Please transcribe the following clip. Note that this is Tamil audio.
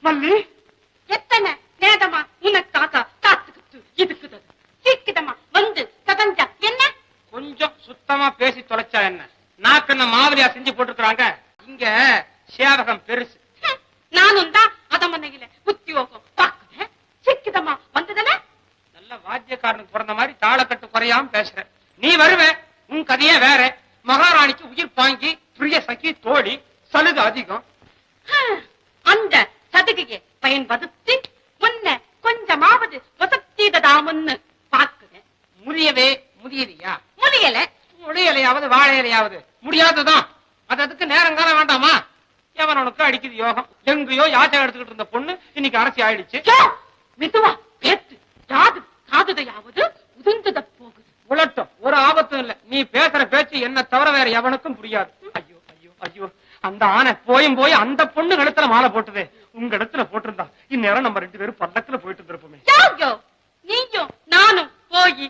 மல்லி எத்தனை நேரமா உனக்காக காத்துக்கிட்டு இதுக்குது சீக்கிரமா வந்து சதஞ்சா என்ன கொஞ்சம் சுத்தமா பேசி தொலைச்சா என்ன? நாக்கு என்ன மாவலியா செஞ்சு போட்டுருக்காங்க. இங்க சேவகம் பெருசு. நானும் தான் அதமனையில உத்தியோகம் பாக்குறேன். சீக்கிரமா வந்ததுல நல்ல வாத்தியக்காரனுக்கு பிறந்த மாதிரி தாளக்கட்டு குறையாம பேசுற. நீ வருவே, உன் கதையே வேற. மகாராணிக்கு உயிர் பாங்கி பிரிய சகி தோழி சலுகை அதிகம். அந்த சதுகையை பயன்படுத்தி முன்ன கொஞ்சமாவது வசத்தீதாமன்னு பாக்குறேன். முடியவே முடியலையா? முடியல. முடியலையாவது வாழையிலையாவது முடியாதுதான். அதுக்கு நேரங்காலம் வேண்டாமா? எவனுக்கு அடிக்குது யோகம். எங்கேயோ யாச்சகம் எடுத்துக்கிட்டு இருந்த பொண்ணு இன்னைக்கு அரசி ஆயிடுச்சு. மெதுவா பேத்து யாது காதுதையாவது உதிர்ந்துட போகுது. உலட்டும், ஒரு ஆபத்தும் இல்ல. நீ பேசுற பேச்சு என்ன தவிர வேற எவனுக்கும் புரியாது. ஐயோ ஐயோ ஐயோ, அந்த ஆனை போயும் போய் அந்த பொண்ணு கழுத்துல மாலை போட்டுது. உங்க இடத்துல போட்டிருந்தா இந்நேரம் நம்ம 2 பேரும் பல்லத்துல போயிட்டு இருந்திருப்போமே. நீயும் நானும் போய்